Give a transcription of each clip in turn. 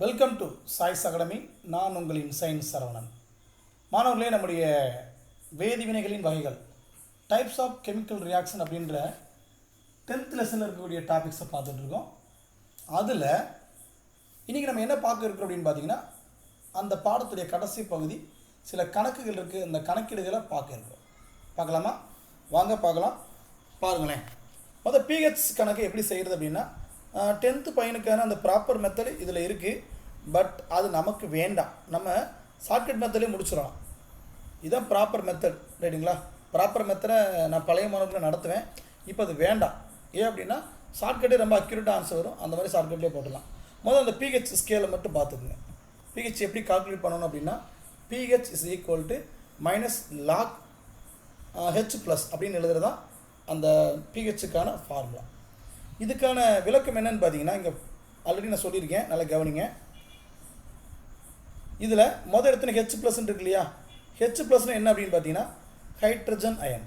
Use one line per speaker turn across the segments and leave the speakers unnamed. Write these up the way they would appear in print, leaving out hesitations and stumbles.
Welcome to choice academy. நான் உங்களின் science Saravanan. மாணவர்களே, நம்முடைய வேதிவினைகளின் வகைகள் டைப்ஸ் ஆஃப் கெமிக்கல் ரியாக்ஷன் அப்படின்ற 10th லெசனில் இருக்கக்கூடிய டாபிக்ஸை பார்த்துட்ருக்கோம். அதில் இன்றைக்கி நம்ம என்ன பார்க்க இருக்கிறோம் அப்படின்னு பார்த்தீங்கன்னா, அந்த பாடத்துடைய கடைசி பகுதி சில கணக்குகள் இருக்குது. அந்த கணக்கீடுகளை பார்க்க இருக்கிறோம். பார்க்கலாமா? வாங்க பார்க்கலாம். பாருங்களேன். முதல் பிஹெச் கணக்கு எப்படி செய்கிறது அப்படின்னா, 10th பையனுக்கான அந்த ப்ராப்பர் மெத்தடு இதில் இருக்குது. பட் அது நமக்கு வேண்டாம். நம்ம ஷார்ட்கட் மெத்தடே முடிச்சிடலாம். இதுதான் ப்ராப்பர் மெத்தட், ரைட்டுங்களா? ப்ராப்பர் மெத்தடை நான் பழைய மாணவர்களை நடத்துவேன். இப்போ அது வேண்டாம். ஏன் அப்படின்னா ஷார்ட்கட்டே ரொம்ப அக்யூரேட்டாக ஆன்சர் வரும். அந்த மாதிரி ஷார்ட்கட்லேயே போட்டுடலாம். முதல்ல அந்த பிஹெச் ஸ்கேலை மட்டும் பார்த்துக்குங்க. பிஹெச் எப்படி கால்குலேட் பண்ணணும் அப்படின்னா, pH is equal to -log H plus அப்படின்னு எழுதுறது தான் அந்த பிஹெச்சுக்கான ஃபார்முலா. இதுக்கான விளக்கம் என்னன்னு பார்த்தீங்கன்னா, இங்கே ஆல்ரெடி நான் சொல்லியிருக்கேன், நல்லா கவனிங்க. இதில் மொதல் இடத்துல ஹெச் ப்ளஸ்ன்னு இருக்கு இல்லையா? ஹெச் ப்ளஸ்னு என்ன அப்படின்னு பார்த்தீங்கன்னா, ஹைட்ரஜன் அயன்,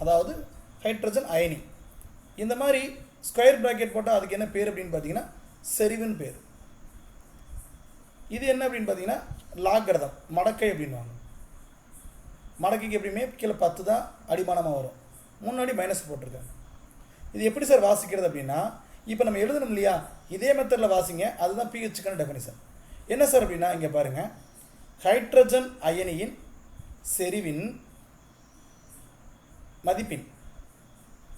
அதாவது ஹைட்ரஜன் அயனி. இந்த மாதிரி ஸ்கொயர் ப்ராக்கெட் போட்டால் அதுக்கு என்ன பேர் அப்படின்னு பார்த்தீங்கன்னா, செறிவுன்னு பேர். இது என்ன அப்படின்னு பார்த்தீங்கன்னா, லாகர்தம், மடக்கை அப்படின்வாங்க. மடக்கைக்கு எப்படியுமே கீழே 10 தான் அடிமானமாக வரும். முன்னாடி மைனஸ் போட்டிருக்காங்க. இது எப்படி சார் வாசிக்கிறது அப்படின்னா, இப்போ நம்ம எழுதணும் இல்லையா? இதே மெத்தடில் வாசிங்க. அதுதான் பிஹெச்சுக்கான டெஃபினிஷன். என்ன சார் அப்படின்னா, இங்கே பாருங்கள், ஹைட்ரஜன் அயனியின் செறிவின் மதிப்பின்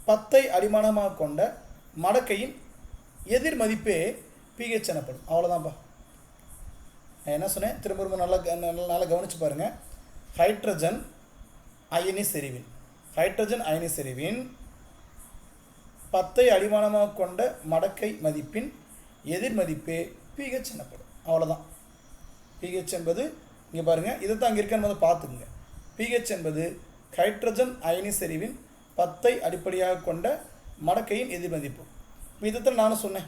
10 அடிமானமாக கொண்ட மடக்கையின் எதிர் மதிப்பே பிஹெச் எனப்படும். அவ்வளோதான்ப்பா. நான் என்ன சொன்னேன் திரும்ப நல்லா கவனித்து பாருங்கள். ஹைட்ரஜன் அயனி செறிவின் 10 அடிமானமாக கொண்ட மடக்கை மதிப்பின் எதிர் மதிப்பே பிஹெச் எனப்படும். அவ்வளோதான். பிஹெச் என்பது இங்கே பாருங்கள், இதை தான் அங்கே இருக்கன்னு பார்த்துக்குங்க. பிஹெச் என்பது ஹைட்ரஜன் அயனி செறிவின் 10 அடிப்படையாக கொண்ட மடக்கையின் எதிர் மதிப்பு. இதைத்தான் நானும் சொன்னேன்.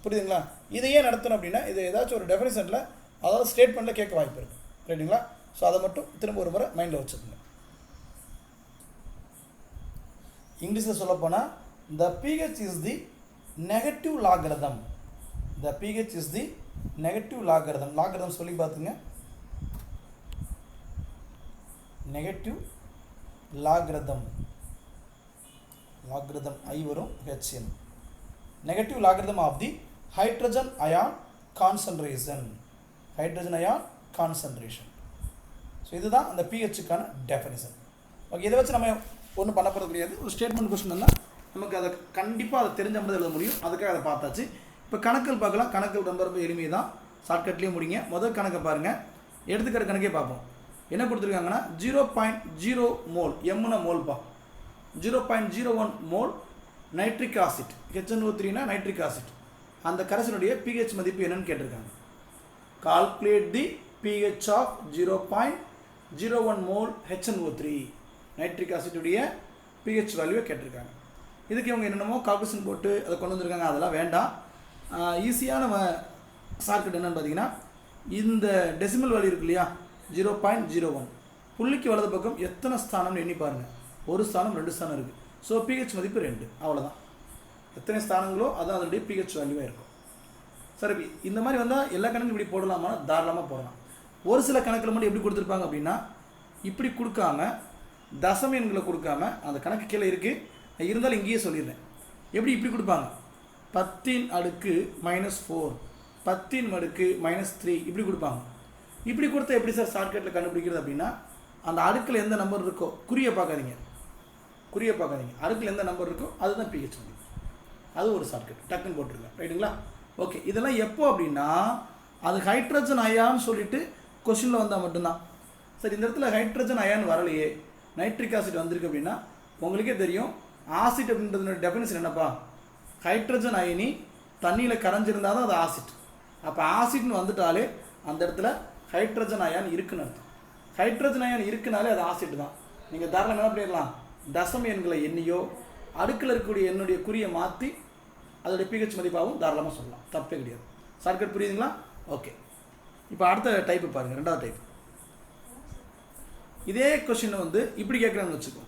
புரியுதுங்களா? இதையே நடத்தணும் அப்படின்னா, இது ஏதாச்சும் ஒரு டெஃபினிஷனில், அதாவது ஸ்டேட்மெண்ட்டில் கேட்க வாய்ப்பு இருக்குது, ரைட்டுங்களா? ஸோ அதை மட்டும் திரும்ப ஒரு முறை மைண்டில் வச்சுக்கோங்க. இங்கிலீஷில் சொல்லப்போனால், the pH is the negative logarithm. The pH is the negative logarithm. logarithm சொல்லி பார்த்துங்க. negative logarithm I வரும், HN. negative logarithm of the hydrogen ion concentration. So இதுதான் அந்த பிஹெச்சுக்கான டெஃபினிஷன். ஓகே, இதை வச்சு நம்ம ஒன்றும் பண்ண போகிறது கிடையாது. ஒரு ஸ்டேட்மெண்ட் கொஸ்டின் தான், நமக்கு அதை கண்டிப்பாக அதை தெரிஞ்ச மாதிரி எழுத முடியும். அதுக்காக அதை பார்த்தாச்சு. இப்போ கணக்குகள் பார்க்கலாம். கணக்குகள் ரொம்ப ரொம்ப எளிமை தான், ஷார்ட்கட்லேயே முடிங்க. முதல் கணக்கை பாருங்கள். எடுத்துக்கிற கணக்கே பார்ப்போம். என்ன கொடுத்துருக்காங்கன்னா, 0.0 மோல், எம்னா மோல்பா, 0.01 மோல் நைட்ரிக் ஆசிட், HNO3னா நைட்ரிக் ஆசிட். அந்த கரைசலுடைய பிஹெச் மதிப்பு என்னன்னு கேட்டிருக்காங்க. Calculate the pH of 0.01 mole HNO3, nitric ஆசிட்டுடைய பிஹெச் வேல்யூவை கேட்டிருக்காங்க. இதுக்கு இவங்க என்னென்னமோ கால்குலேஷன் போட்டு அதை கொண்டு வந்திருக்காங்க. அதெல்லாம் வேண்டாம். ஈஸியான ஷார்ட்கட் என்னென்னு பார்த்தீங்கன்னா, இந்த டெசிமல் வேல்யூ இருக்கு இல்லையா, 0.01, புள்ளிக்கு வலது பக்கம் எத்தனை ஸ்தானம்னு எண்ணி பாருங்கள். 1 ஸ்தானம் 2 ஸ்தானம் இருக்குது. ஸோ பிஹெச் மதிப்பு 2. அவ்வளோதான். எத்தனை ஸ்தானங்களோ அதான் அதனுடைய பிஹெச் வேல்யூவாக இருக்கும். சரி, இந்த மாதிரி வந்தால் எல்லா கணக்கும் இப்படி போடலாமா? தாராளமாக போடலாம். ஒரு சில கணக்கில் மட்டும் எப்படி கொடுத்துருப்பாங்க அப்படின்னா, இப்படி கொடுக்காம தசம எண்களை கொடுக்காம, அந்த கணக்கு கீழே இருக்குது, இருந்தாலும் இங்கேயே சொல்லிடுறேன். எப்படி இப்படி கொடுப்பாங்க, 10 அடுக்கு -4, 10 அடுக்கு -3 இப்படி கொடுப்பாங்க. இப்படி கொடுத்தா எப்படி சார் ஷார்ட்கட்டில் கண்டுபிடிக்கிறது அப்படின்னா, அந்த அடுக்கில் எந்த நம்பர் இருக்கோ குறியை பார்க்காதீங்க. அடுக்கில் எந்த நம்பர் இருக்கோ அதுதான் பிஹெச் மதிப்பு. அது ஒரு ஷார்ட்கட், டக்குன்னு போட்டுருங்க, ரைட்டுங்களா? ஓகே, இதெல்லாம் எப்போ அப்படின்னா, அது ஹைட்ரஜன் அயான்னு சொல்லிட்டு கொஸ்டினில் வந்தால் மட்டும்தான். சரி, இந்த இடத்துல ஹைட்ரஜன் அயான் வரலையே, நைட்ரிக் ஆசிட் வந்திருக்கு அப்படின்னா, உங்களுக்கே தெரியும் ஆசிட் அப்படின்றதுடைய டெஃபினிஷன் என்னப்பா, ஹைட்ரஜன் அயனி தண்ணியில் கரைஞ்சிருந்தால் தான் அது ஆசிட். அப்போ ஆசிட்னு வந்துட்டாலே அந்த இடத்துல ஹைட்ரஜன் அயான் இருக்குன்னு அர்த்தம். ஹைட்ரஜன் அயான் இருக்குனாலே அது ஆசிட் தான். நீங்கள் தாராளமாக என்ன பண்ணிடலாம், தசம எண்களை எண்ணியோ அடுக்கில் இருக்கக்கூடிய எண்ணுடைய குறியை மாற்றி அதோடைய பிஹெச் மதிப்பாகவும் தாராளமாக சொல்லலாம், தப்பே கிடையாது. ஷார்ட்கட் புரியுதுங்களா? ஓகே, இப்போ அடுத்த டைப்பு பாருங்கள். 2வது டைப். இதே கொஸ்டினை இப்படி கேட்குறாங்கன்னு வச்சுக்கோ.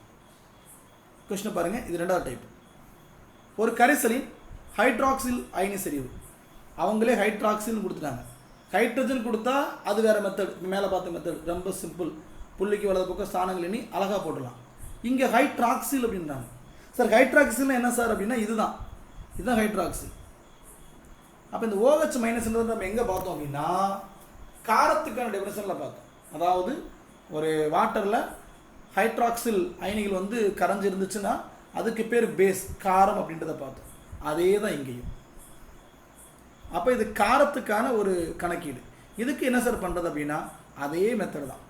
கொஸ்டினை பாருங்கள். இது 2வது டைப். ஒரு கரைசலின் ஹைட்ராக்சில் அயனி செறிவு அவங்களே ஹைட்ராக்சில்னு கொடுத்துட்டாங்க. ஹைட்ரஜன் கொடுத்தா அது வேறு மெத்தட், மேலே பார்த்த மெத்தட் ரொம்ப சிம்பிள். புள்ளிக்கு வலது பக்கம் ஸ்தானங்கள் எண்ணி அழகாக போட்டுடலாம். இங்கே ஹைட்ராக்சில் அப்படின்றாங்க. சார் ஹைட்ராக்சில்னா என்ன சார் அப்படின்னா இதுதான் ஹைட்ராக்சில். அப்போ இந்த OH மைனஸ்ன்றது நம்ம எங்கே பார்த்தோம் அப்படின்னா காரத்துக்கான டெஃபினிஷனில் பார்த்தோம். அதாவது ஒரு வாட்டரில் ஹைட்ராக்சில் அயனிகள் வந்து கரைஞ்சி இருந்துச்சுன்னா அதுக்கு பேர் பேஸ், காரம் அப்படின்றத பார்த்தோம். அதே தான் இங்கேயும். அப்போ இது காரத்துக்கான ஒரு கணக்கீடு. இதுக்கு என்ன சார் பண்ணுறது அப்படின்னா அதே மெத்தட் தான்,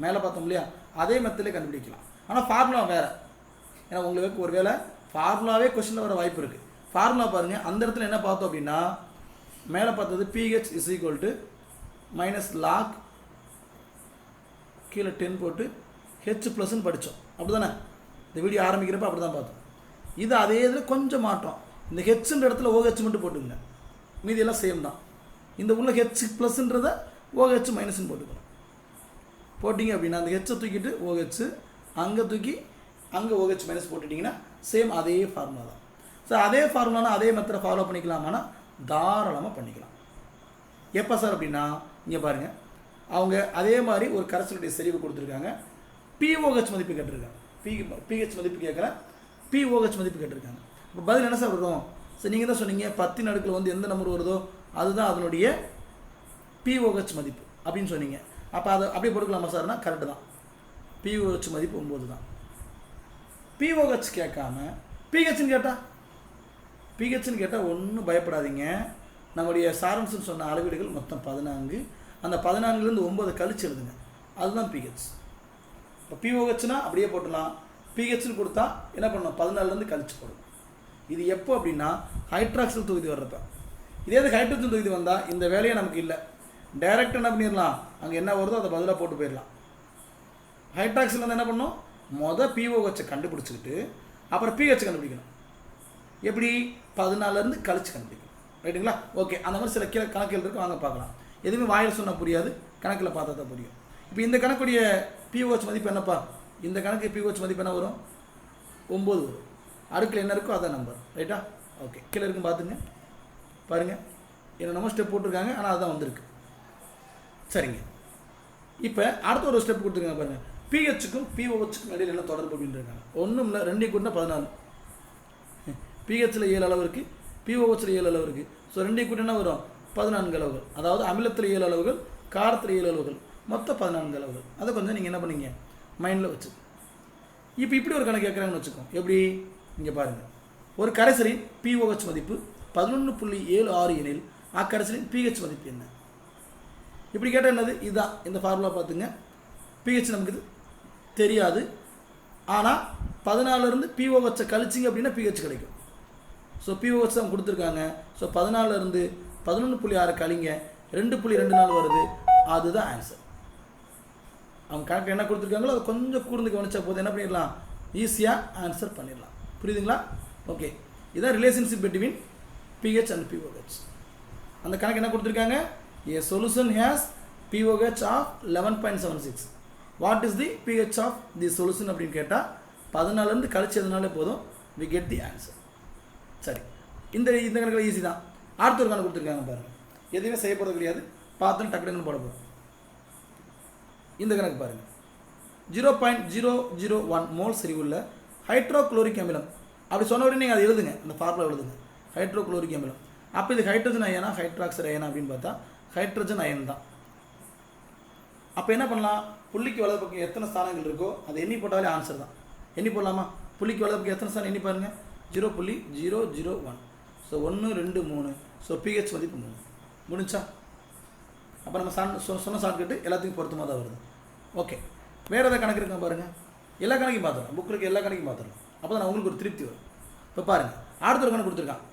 மேலே பார்த்தோம் இல்லையா, அதே மெத்தட்லேயே கண்டுபிடிக்கலாம். ஆனால் ஃபார்முலா வேறு. ஏன்னா உங்களுக்கு ஒரு வேளை ஃபார்முலாவே கொஸ்டினில் வர வாய்ப்பு இருக்குது. ஃபார்முலா பாருங்கள், அந்த இடத்துல என்ன பார்த்தோம் அப்படின்னா மேலே பார்த்தது pH is equal to minus lock கீழே 10 போட்டு H ப்ளஸ்ன்னு படித்தோம். அப்படி தானே இந்த வீடியோ ஆரம்பிக்கிறப்ப அப்படி தான் பார்த்தோம். இது அதே இதில் கொஞ்சம் மாற்றம். இந்த ஹெச்ன்ற இடத்துல OH மட்டும் போட்டுங்க, மீதியெல்லாம் சேம் தான். இந்த உள்ள H ப்ளஸ்ன்றதை OH மைனஸ்ன்னு போட்டுக்கணும். போட்டிங்க அப்படின்னா அந்த ஹெச்சை தூக்கிட்டு OH, அங்கே தூக்கி அங்கே OH மைனஸ் போட்டுட்டிங்கன்னா சேம் அதே ஃபார்முலா தான். ஸோ அதே ஃபார்முலானா அதே மெத்தடை ஃபாலோ பண்ணிக்கலாமான்னா தாராளமாக பண்ணிக்கலாம். எப்போ சார் அப்படின்னா இங்கே பாருங்கள், அவங்க அதே மாதிரி ஒரு கரைசலுடைய செறிவு கொடுத்துருக்காங்க. pOH மதிப்பு கேட்டிருக்காங்க. pH மதிப்பு கேட்கல, pOH மதிப்பு கேட்டிருக்காங்க. இப்போ பதில் என்ன சார் வரும்? சார் நீங்கள் தான் சொன்னீங்க 10 அடுக்கில் வந்து எந்த நம்பர் வருதோ அதுதான் அதனுடைய pOH மதிப்பு அப்படின்னு சொன்னீங்க. அப்போ அதை அப்படியே போட்டுக்கலாமா சார்னா கரெக்டு தான். pOH மதிப்பு 9 தான். pOH கேட்காம pHன்னு கேட்டால் ஒன்றும் பயப்படாதீங்க. நம்முடைய சாரன்ஸ்னு சொன்ன அளவீடுகள் மொத்தம் 14. அந்த 14லேருந்து 9 கழிச்சு எழுதுங்க, அதுதான் pH. இப்போ pOHனா அப்படியே போட்டுடலாம், pHன்னு கொடுத்தா என்ன பண்ணணும் 14லேருந்து கழிச்சு போடணும். இது எப்போ அப்படின்னா ஹைட்ராக்சில் தொகுதி வர்றப்ப. இதே ஹைட்ரஜன் தொகுதி வந்தால் இந்த வேலையை நமக்கு இல்லை, டைரெக்டாக என்ன பண்ணிடலாம், அங்கே என்ன வருதோ அதை பதிலாக போட்டு போயிடலாம். ஹைட்ராக்சில் வந்து என்ன பண்ணணும், மொதல் pOHை கண்டுபிடிச்சிக்கிட்டு அப்புறம் pH கண்டுபிடிக்கணும். எப்படி 14லேருந்து கழிச்சு கண்டுபிடிக்கணும். ரைட்டுங்களா? ஓகே, அந்த மாதிரி சில கணக்குகள் இருக்குது, வாங்க பார்க்கலாம். எதுவுமே வாயில் சொன்னால் புரியாது, கணக்கில் பார்த்தா தான் புரியும். இப்போ இந்த கணக்குடைய pOH மதிப்பு என்னப்பா, இந்த கணக்கு pOH மதிப்பு என்ன வரும் 9 வரும். அடுக்கில் என்ன இருக்கோ அதான் நம்பர். ரைட்டா? ஓகே, கீழே இருக்கும் பார்த்துங்க, பாருங்கள் என்னென்னமோ ஸ்டெப் போட்டிருக்காங்க, ஆனால் அதுதான் வந்திருக்கு. சரிங்க, இப்போ அடுத்த ஒரு ஸ்டெப் கொடுத்துருக்காங்க பாருங்கள். pHக்கும் pOHக்கும் இடையில் என்ன தொடர்பு அப்படின்னு இருக்காங்க. ஒன்றும் இல்லை, 2 கூட்டினா 14. pHல் 7 அளவு இருக்குது, pOHல் 7 அளவு இருக்குது. ஸோ 2 கூட்டினா வரும் 14 அளவுகள். அதாவது அமிலத்தில் 7 அளவுகள், காரத்தில் 7 அளவுகள், மொத்தம் 14 அளவுகள். அதை கொஞ்சம் நீங்கள் என்ன பண்ணீங்க மைண்டில் வச்சு. இப்போ இப்படி ஒரு கணக்கு கேட்குறாங்கன்னு வச்சுக்கோங்க. எப்படி இங்கே பாருங்கள், ஒரு கரைசலின் pOH மதிப்பு 11.76 எனில் அக்கரைசலின் pH மதிப்பு என்ன? இப்படி கேட்டால் என்னது, இதுதான் இந்த ஃபார்முலா பார்த்துங்க. pH நமக்கு இது தெரியாது, ஆனால் 14லேருந்து pOHை கழிச்சிங்க அப்படின்னா pH கிடைக்கும். ஸோ pOH தான் கொடுத்துருக்காங்க. ஸோ 14லேருந்து 11.6 கழிங்க, 2.24 வருது, அதுதான் ஆன்சர். அவங்க கணக்கு என்ன கொடுத்துருக்காங்களோ அதை கொஞ்சம் கூர்ந்து கவனிச்சா போது என்ன பண்ணிடலாம், ஈஸியாக ஆன்சர் பண்ணிடலாம். புரியுதுங்களா? ஓகே, இதான் relationship between pH and pOH. அந்த கணக்கு என்ன கொடுத்துருக்காங்க, a solution has pOH of 11.76. What is the pH of the solution அப்படின்னு கேட்டால் 14லேருந்து கழிச்சதுனாலே போதும், we get the answer. சரி, இந்த கணக்கில் ஈஸி தான். அடுத்த ஒரு கணக்கு கொடுத்துருக்காங்க பாருங்கள், எதுவுமே செய்யப்படுறது கிடையாது, பார்த்து டக்குன்னு போட போகிறோம். இந்த கணக்கு பாருங்கள், 0.001 மோல் செறிவுள்ள ஹைட்ரோக்ளோரிக் அமிலம். அப்படி சொன்ன உடனே நீங்கள் அதை எழுதுங்க, அந்த ஃபார்முலா எழுதுங்க, ஹைட்ரோக்ளோரிக் அமிலம். அப்போ இது ஹைட்ரஜன் அயனா ஹைட்ராக்சைடு அயனா அப்படின்னு பார்த்தா ஹைட்ரஜன் அயன் தான். அப்போ என்ன பண்ணலாம், புள்ளிக்கு வலது பக்கம் எத்தனை ஸ்தானங்கள் இருக்கோ அதை எண்ணி போட்டாலே ஆன்சர் தான். எண்ணி போடலாமா, புள்ளிக்கு வலது பக்கம் எத்தனை ஸ்தானம் எண்ணி பாருங்கள், 0.001. ஸோ 1 2 3. ஸோ pH மதிப்பு 3 முடிஞ்சா. அப்போ நம்ம சொன்ன ஷார்ட்கட்டு எல்லாத்துக்கும் பொருத்தமாக தான் வருது. ஓகே, வேறு எதாவது கணக்கு இருக்கா பாருங்கள், எல்லா கணக்கையும் பார்த்துடலாம், புக்கில் இருக்க எல்லா கணக்கையும் பார்த்துடலாம். அப்போ தான் உங்களுக்கு ஒரு திருப்தி வரும். இப்போ பாருங்கள், அடுத்த ஒரு கணக்கு கொடுத்துருக்கான்.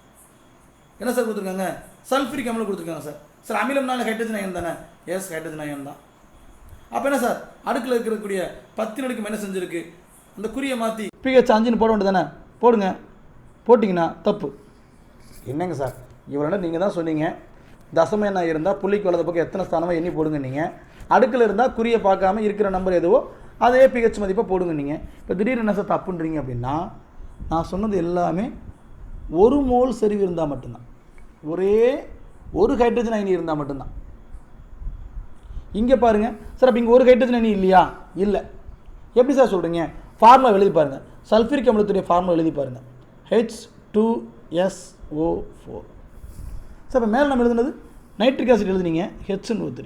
என்ன சார் கொடுத்துருக்காங்க, சல்ஃபரிக் அமிலம் கொடுத்துருக்காங்க. சார் அமிலம்னால ஹைட்ரஜன் அயன் தானே? எஸ், ஹைட்ரஜன் அயன் தான். அப்போ என்ன சார், அடுக்கில் இருக்கக்கூடிய 10 அடுக்கு மைனஸ் 5 இருக்குது, அந்த குறியை மாற்றி pH 5ன்னு போட வேண்டியது தானே? போடுங்க, போட்டிங்கன்னா தப்பு. என்னங்க சார் இவ்வளோ நீங்கள் தான் சொன்னீங்க, தசம எண்ணா இருந்தால் புள்ளிக்கு வலது பக்கம் எத்தனை ஸ்தானமாக எண்ணி போடுங்க. நீங்கள் அடுக்கில் இருந்தால் குறியை பார்க்காம இருக்கிற நம்பர் எதுவோ அதே pH மதிப்பை போடுங்க. நீங்கள் இப்போ திடீர்னு என்ன சார் தப்புன்றீங்க அப்படின்னா, நான் சொன்னது எல்லாமே 1 மோல் செறிவு இருந்தால் மட்டும்தான், ஒரே ஒரு ஹைட்ரஜன் அயனி இருந்தால் மட்டும்தான். இங்கே பாருங்கள் சார், அப்போ இங்கே ஒரு ஹைட்ரஜன் அயனி இல்லையா? இல்லை. எப்படி சார் சொல்கிறீங்க? ஃபார்முலா எழுதி பாருங்கள். சல்ஃபூரிக் அமிலத்துடைய ஃபார்முலா எழுதி பாருங்கள். H2SO4. சார் இப்போ மேலே நம்ம எழுதுனது நைட்ரிக் ஆசிட் எழுதுனீங்க, HNO3.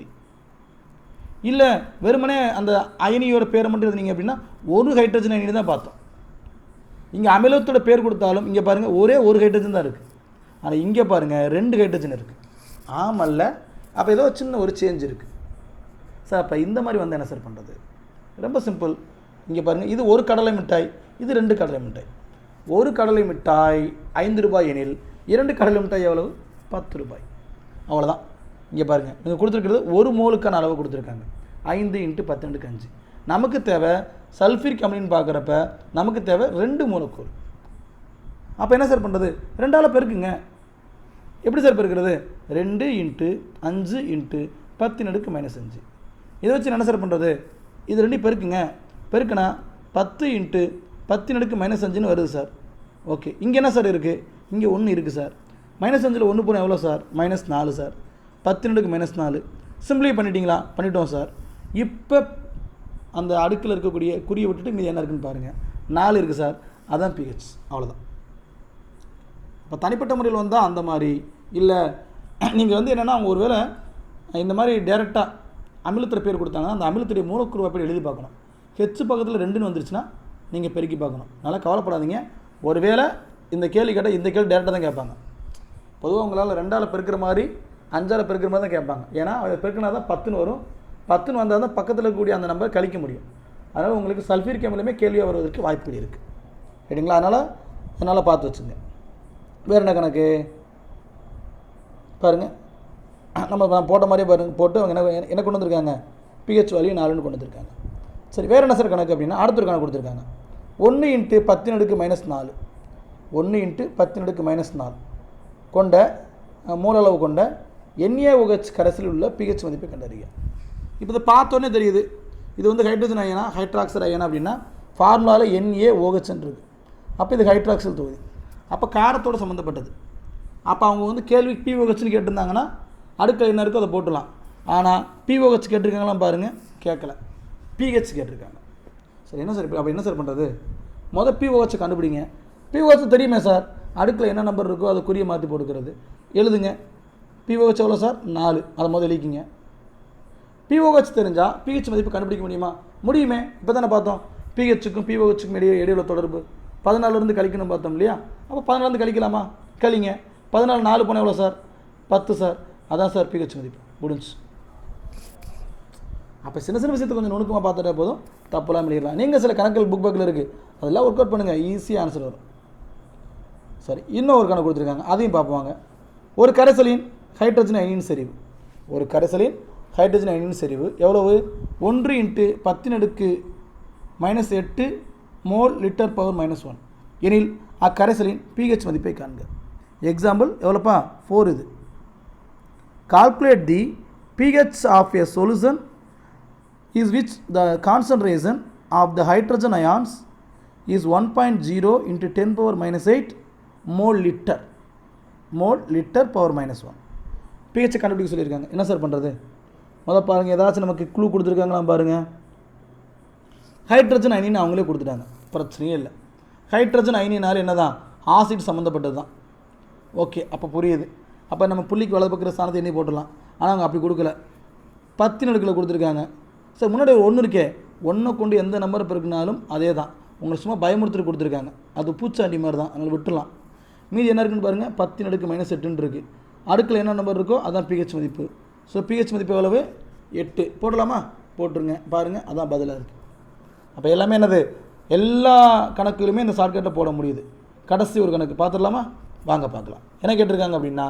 இல்லை வெறுமனே அந்த அயனியோட பேரை மட்டும் எழுதுனீங்க அப்படின்னா ஒரு ஹைட்ரஜன் அயனி தான் பார்த்தோம். இங்கே அமிலத்தோட பேர் கொடுத்தாலும் இங்கே பாருங்கள் ஒரே ஒரு ஹைட்ரஜன் தான் இருக்குது. ஆனால் இங்கே பாருங்கள் 2 ஹைட்ரஜன் இருக்குது. ஆமல்ல, அப்போ ஏதோ சின்ன ஒரு சேஞ்ச் இருக்குது சார். அப்போ இந்த மாதிரி வந்து என்ன சார் பண்ணுறது? ரொம்ப சிம்பிள். இங்கே பாருங்கள், இது ஒரு கடலை மிட்டாய், இது 2 கடலை மிட்டாய். ஒரு கடலை மிட்டாய் 5 ரூபாய் எனில் 2 கடலை மிட்டாய் எவ்வளவு? 10 ரூபாய். அவ்வளோதான். இங்கே பாருங்கள், இங்கே கொடுத்துருக்கிறது ஒரு மோலுக்கான அளவு கொடுத்துருக்காங்க. 5 × 10 × 5. நமக்கு தேவை சல்ஃபூரிக் அமிலம்னு பார்க்குறப்ப நமக்கு தேவை 2 மூலக்கூறு. அப்போ என்ன சார் பண்ணுறது? 2ஆல் பெருக்குங்க. எப்படி சார் பெருக்கிறது? 2 × 5 × 10⁻⁻5. இதை வச்சு என்ன சார் பண்ணுறது? இது 2 பெருக்குங்க. பெருக்குனா 10 × 10⁻⁻5 வருது சார். ஓகே, இங்கே என்ன சார் இருக்குது? இங்கே 1 இருக்குது சார். -5 1 போனால் எவ்வளோ சார்? -4 சார். 10⁻⁻4. சிம்பிளை பண்ணிட்டீங்களா? பண்ணிட்டோம் சார். இப்போ அந்த அடுக்கில் இருக்கக்கூடிய குறியை விட்டுட்டு மீது என்ன இருக்குன்னு பாருங்கள். 4 இருக்குது சார். அதான் பிஹெச். அவ்வளோதான். இப்போ தனிப்பட்ட முறையில் வந்தால் அந்த மாதிரி இல்லை. நீங்கள் வந்து என்னென்னா அவங்க ஒரு வேளை இந்த மாதிரி டேரெக்டாக அமிலத்துறை பேர் கொடுத்தாங்கன்னா அந்த அமிலத்துடைய மூலக்கூறு அப்படி எழுதி பார்க்கணும். ஹெச் பக்கத்தில் 2ன்னு வந்துருச்சுன்னா நீங்கள் பெருக்கி பார்க்கணும். நல்லா கவலைப்படாதீங்க. ஒரு வேளை இந்த கேள்வி கேட்டால் இந்த கேள்வி டேரெக்டாக தான் கேட்பாங்க. பொதுவாக உங்களால் 2ஆல் பெருக்கிற மாதிரி 5ஆல் பெருக்கிற மாதிரி தான் கேட்பாங்க. ஏன்னா அதை பெருக்கினா தான் 10ன்னு வரும். 10ன்னு வந்தால் தான் பக்கத்தில் இருக்கக்கூடிய அந்த நம்பர் கழிக்க முடியும். அதனால் உங்களுக்கு சல்ஃபூரிக் அமிலமே கேள்வியாக வருவதற்கு வாய்ப்புகள் இருக்குது. சரிங்களா? அதனால் பார்த்து வச்சுங்க. வேறு என்ன கணக்கு பாருங்கள். நம்ம போட்ட மாதிரியே பாருங்கள். போட்டு அவங்க என்ன கொண்டு வந்திருக்காங்க? பிஹெச் வேல்யூ 4ன்னு கொண்டு வந்திருக்காங்க. சரி, வேறு என்ன சார் கணக்கு அப்படின்னா அடுத்த ஒரு கணக்கு கொடுத்துருக்காங்க. 1 × 10⁻⁻4 1 × 10⁻⁻4 கொண்ட மூலளவு கொண்ட NaOH கரைசலில் உள்ள pH மதிப்பை கண்டறிய. இப்போ இதை பார்த்தோன்னே தெரியுது இது வந்து ஹைட்ரஜன் அயனா ஹைட்ராக்சைடு அயனா அப்படின்னா ஃபார்முலாவில் NaOH இருக்குது. அப்போ இது ஹைட்ராக்சைல் தொகுதி. அப்போ காரத்தோடு சம்மந்தப்பட்டது. அப்போ அவங்க வந்து கேள்வி POHன்னு கேட்டிருந்தாங்கன்னா அடுக்க என்ன இருக்கோ அதை போட்டுடலாம். ஆனால் POH கேட்டிருக்காங்களாம் பாருங்கள், கேட்கல. pH கேட்டிருக்காங்க. சரி, என்ன சார் அப்போ என்ன சார் பண்ணுறது? மொதல் POH கண்டுபிடிங்க. POH தெரியுமே சார், அடுக்கில் என்ன நம்பர் இருக்கோ அதை குறியை மாற்றி போட்டுக்கிறது. எழுதுங்க. POH எவ்வளோ சார்? 4. அதை முதல் எழுதிக்கிங்க. POH தெரிஞ்சால் pH மதிப்பு கண்டுபிடிக்க முடியுமா? முடியுமே. இப்போ தானே பார்த்தோம் pHக்கும் POHக்கும் இடையில தொடர்பு 14 கழிக்கணும் பார்த்தோம் இல்லையா? அப்போ 14 கழிக்கலாமா? கழிங்க. 14 4 போனால் எவ்வளோ சார்? 10 சார். அதான் சார் pH மதிப்பு. முடிஞ்சு. அப்போ சின்ன சின்ன விஷயத்தை கொஞ்சம் நுணுக்கமாக பார்த்துட்டே போதும், தப்புலாம் பண்ணிடலாம். நீங்கள் சில கணக்கில் புக் பேக்கில் இருக்குது, அதெல்லாம் ஒர்க் அவுட் பண்ணுங்கள், ஈஸியாக ஆன்சர் வரும். சரி, இன்னும் ஒரு கணக்கு கொடுத்துருக்காங்க, அதையும் பார்ப்பாங்க. ஒரு கரைசலின் ஹைட்ரஜன் அயனியின் செறிவு. ஒரு கரைசலின் ஹைட்ரஜன் அயனியின் செறிவு எவ்வளவு? 1 × 10⁻⁻8 மோல் லிட்டர் பவர் -1 எனில் அக்கரைசலின் pH மதிப்பை காண்க. எக்ஸாம்பிள் எவ்வளோப்பா? 4 இது. Calculate the pH of a solution is which the concentration of the hydrogen ions is 1.0 × 10⁻⁻8 mole liter power -1. pH கண்டுபிடிக்க சொல்லியிருக்காங்க. என்ன சார் பண்ணுறது? முதல் பாருங்கள், ஏதாச்சும் நமக்கு க்ளூ கொடுத்துருக்காங்களாம் பாருங்கள். ஹைட்ரஜன் அயனின்னு அவங்களே கொடுத்துட்டாங்க, பிரச்சனையே இல்லை. ஹைட்ரஜன் அயனினால என்ன தான்? ஆசிட் சம்மந்தப்பட்டது தான். ஓகே, அப்போ புரியுது. அப்போ நம்ம புள்ளிக்கு வலது பக்கிற ஸ்தானத்தை எண்ணி போட்டுடலாம். ஆனால் அவங்க அப்படி கொடுக்கல, 10 அடுக்கில் கொடுத்துருக்காங்க. சார் முன்னாடி ஒரு 1 இருக்கே, 1 கொண்டு எந்த நம்பரை பெருக்கினாலும் அதே தான். உங்களை சும்மா பயமுறுத்திட்டு கொடுத்துருக்காங்க, அது பூச்சாண்டி மாதிரி தான், அதனால் விட்டுலாம். மீதி என்ன இருக்குன்னு பாருங்கள், 10⁻⁻8 இருக்குது. அடுக்கில் என்ன நம்பர் இருக்கோ அதான் pH மதிப்பு. ஸோ pH மதிப்பு எவ்வளவு? 8. போடலாமா? போட்டுருங்க. பாருங்கள், அதான் பதிலாக இருக்குது. அப்போ எல்லாமே என்னது? எல்லா கணக்குகளுமே இந்த ஷார்ட்கட்டை போட முடியுது. கடைசி ஒரு கணக்கு பார்த்துடலாமா? வாங்க பார்க்கலாம். என்ன கேட்டிருக்காங்க அப்படின்னா,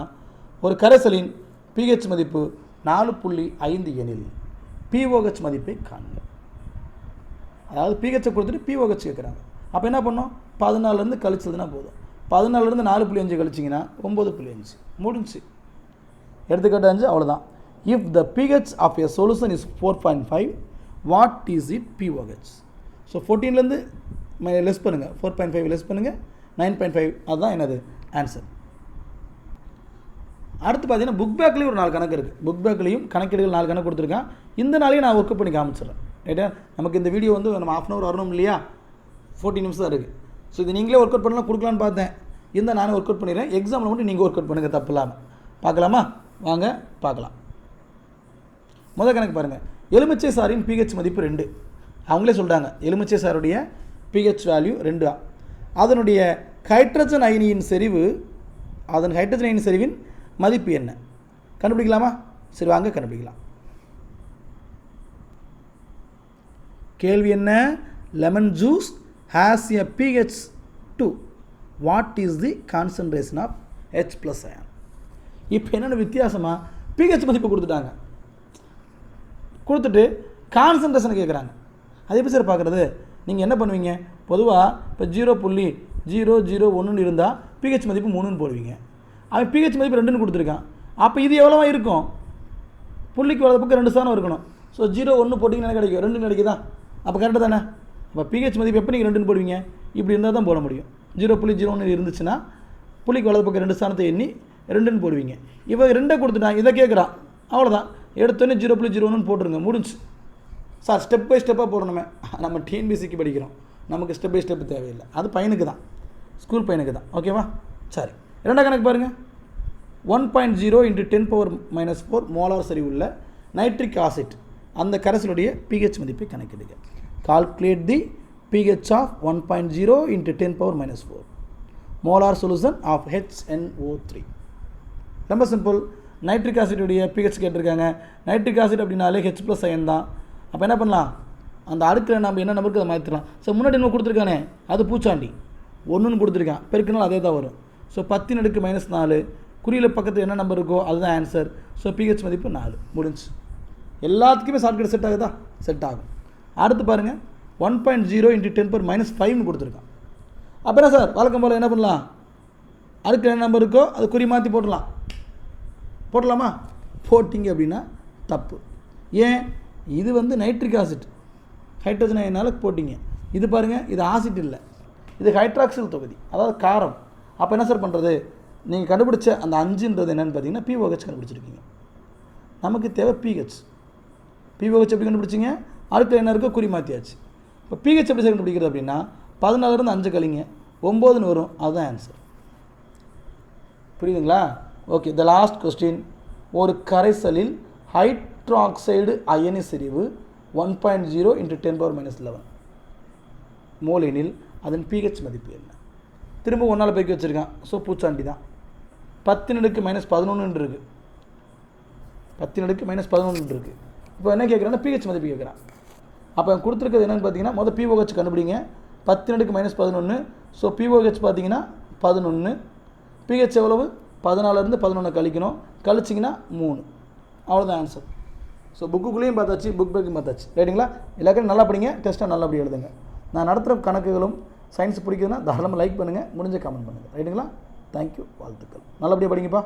ஒரு கரைசலின் pH மதிப்பு 4.5 எனில் POH மதிப்பை காண்க. அதாவது pH கொடுத்துட்டு POH கேட்குறாங்க. அப்போ என்ன பண்ணோம்? 14 கழிச்சதுன்னா போதும். 14 4.5 கழிச்சிங்கன்னா 9.5 முடிஞ்சு. எடுத்துக்காட்டு 5 அவ்வளோதான். If the pH of a solution is 4.5 what is it POH? So 14 less பண்ணுங்கள், 4.5 லெஸ் பண்ணுங்கள், 9.5. அதுதான் என்னது ஆன்சர். அடுத்து பார்த்தீங்கன்னா புக் பேக்லேயும் ஒரு 4 கணக்கு இருக்குது. புக் பேக்லேயும் கணக்கீடுகள் 4 கணக்கு கொடுத்துருக்கான். இந்த நாளையும் நான் ஒர்க் பண்ணி காமிச்சிடுறேன். ரைட்டா? நமக்கு இந்த வீடியோ வந்து நம்ம ½ hour வரணும் இல்லையா, 14 நிமிஷம் தான் இருக்குது. ஸோ இது நீங்களே ஒர்க் அவுட் பண்ணலாம் கொடுக்கலான்னு பார்த்தேன். இந்த நானே ஒர்க் அவுட் பண்ணிடுறேன். எக்ஸாமில் மட்டும் நீங்கள் ஒர்க் அவுட் பண்ணுங்கள், தப்பு இல்லாமல். பார்க்கலாமா? வாங்க பார்க்கலாம். முதல் கணக்கு பாருங்கள். எலுமிச்சை சாரின் pH மதிப்பு 2. அவங்களே சொல்லிட்டாங்க எலுமிச்சை சாருடைய pH வேல்யூ 2. அதனுடைய ஹைட்ரஜன் அயனியின் செறிவின் மதிப்பு என்ன? கண்டுபிடிக்கலாமா? சரி வாங்க கண்டுபிடிக்கலாம். கேள்வி என்ன? Lemon juice has a pH 2. What is the concentration of H+ ion? இப்போ என்னென்ன வித்தியாசமாக pH மதிப்பு கொடுத்துட்டாங்க, கொடுத்துட்டு கான்சன்ட்ரேஷனை கேட்குறாங்க. அது எப்படி சார் பார்க்குறது? நீங்கள் என்ன பண்ணுவீங்க? பொதுவாக இப்போ 0.001 இருந்தால் pH மதிப்பு 3ன்னு போடுவீங்க. அவன் pH மதிப்பு 2ன்னு கொடுத்துருக்கான். அப்போ இது எவ்வளோவா இருக்கும்? புள்ளிக்கு வலது பக்கம் 2 ஸ்தானம் இருக்கணும். ஸோ 0.1 போட்டிங்கன்னா கிடைக்கும், 2 கிடைக்குதா? அப்போ கரெக்டாக தானே? அப்போ pH மதிப்பு எப்போ நீங்கள் 2ன்னு போடுவீங்க? இப்படி இருந்தால் தான் போட முடியும். 0.01 இருந்துச்சுன்னா புள்ளிக்கு வலது பக்கம் 2 ஸ்தானத்தை எண்ணி 2ன்னு போடுவீங்க. இவங்க 2 கொடுத்துட்டான், இதை கேட்குறான். அவ்வளோதான், எடுத்தோன்னே 0.01 போட்டுருங்க, முடிஞ்சு. சார் ஸ்டெப் பை ஸ்டெப்பாக போடணுமே. நம்ம TNPSCக்கு படிக்கிறோம், நமக்கு ஸ்டெப் பை ஸ்டெப் தேவையில்லை. அது பையனுக்கு தான், ஸ்கூல் பையனுக்கு தான். ஓகேவா? சரி, 2ஆம் கணக்கு பாருங்கள். 1.0 × 10⁻⁴ மோலார் செறிவுள்ள நைட்ரிக் ஆசிட் அந்த கரைசலுடைய pH மதிப்பை கணக்கிடுக. Calculate the pH of 1.0 × 10⁻⁴ molar solution of HNO3. ரொம்ப சிம்பிள். நைட்ரிக் ஆசிடுடைய pH கேட்டிருக்காங்க. நைட்ரிக் ஆசிட் அப்படின்னாலே H+ அயன் தான். அப்போ என்ன பண்ணலாம்? அந்த அடுக்கில் நம்ம என்ன நம்பருக்கு அதை மாற்றிடலாம். ஸோ முன்னாடி என்ன கொடுத்துருக்கானே அது பூச்சாண்டி 1ன்னு கொடுத்துருக்கான், பெருக்கினால் அதே தான் வரும். ஸோ 10⁻⁻⁴ குறியில் பக்கத்தில் என்ன நம்பர் இருக்கோ அதுதான் ஆன்சர். ஸோ pH மதிப்பு 4, முடிஞ்சு. எல்லாத்துக்குமே ஷார்ட்கட் செட் ஆகுதா? செட் ஆகும். அடுத்து பாருங்கள், 1.0 × 10⁻⁵ கொடுத்துருக்கான். அப்போ என்ன சார் வழக்கம் போல் என்ன பண்ணலாம்? அடுக்கில் என்ன நம்பர் இருக்கோ அது குறி மாற்றி போடலாமா? போட்டிங்க அப்படின்னா தப்பு. ஏன்? இது வந்து நைட்ரிக் ஆசிட், ஹைட்ரஜன் அயனால் போட்டிங்க. இது பாருங்கள், இது ஆசிட் இல்லை, இது ஹைட்ராக்சில் தொகுதி, அதாவது காரம். அப்போ என்ன சார் பண்ணுறது? நீங்கள் கண்டுபிடிச்ச அந்த 5ன்றது என்னென்னு பார்த்தீங்கன்னா pOH கண்டுபிடிச்சிருக்கீங்க. நமக்கு தேவை pH. pOH எப்படி கண்டுபிடிச்சிங்க? அடுத்த என்ன இருக்கோ குறி மாற்றியாச்சு. இப்போ pH எப்படி சார் கண்டுபிடிக்கிறது அப்படின்னா 14 5 கழிங்க 9ன்னு வரும், அதுதான் ஆன்சர். புரியுதுங்களா? Okay, the last question. ஒரு கரைசலில் ஹைட்ராக்சைடு அயனி செறிவு 1.0 × 10⁻11 மோல் எனில் அதன் pH மதிப்பு என்ன? திரும்ப 1ஆல் பெருக்கி வச்சுருக்கான். ஸோ பூச்சாண்டி தான். 10⁻11 இருக்குது, 10⁻11 இருக்குது. இப்போ என்ன கேட்குறான்னா pH மதிப்பு கேட்குறான். அப்போ கொடுத்துருக்கிறது என்னென்னு பார்த்தீங்கன்னா முதல் pOH கண்டுபிடிங்க. 10⁻11. ஸோ pOH பார்த்தீங்கன்னா 11. pH எவ்வளவு? 14லேருந்து 11 கழிக்கணும், கழிச்சிங்கன்னா 3. அவ்வளோதான் ஆன்சர். ஸோ புக்குக்குள்ளேயும் பார்த்தாச்சு, புக் பேக்கும் பார்த்தாச்சு. ரைட்டுங்களா? எல்லாருக்கும் நல்லா படிங்க, டெஸ்ட்டாக நல்லபடி எழுதுங்க. நான் நடத்துகிற கணக்குகளும் சயின்ஸ் பிடிக்குதுன்னா தாராளமாக லைக் பண்ணுங்கள், முடிஞ்ச கமெண்ட் பண்ணுங்கள். ரைட்டுங்களா? தேங்க்யூ, வாழ்த்துக்கள். நல்லபடியாக படிங்கப்பா.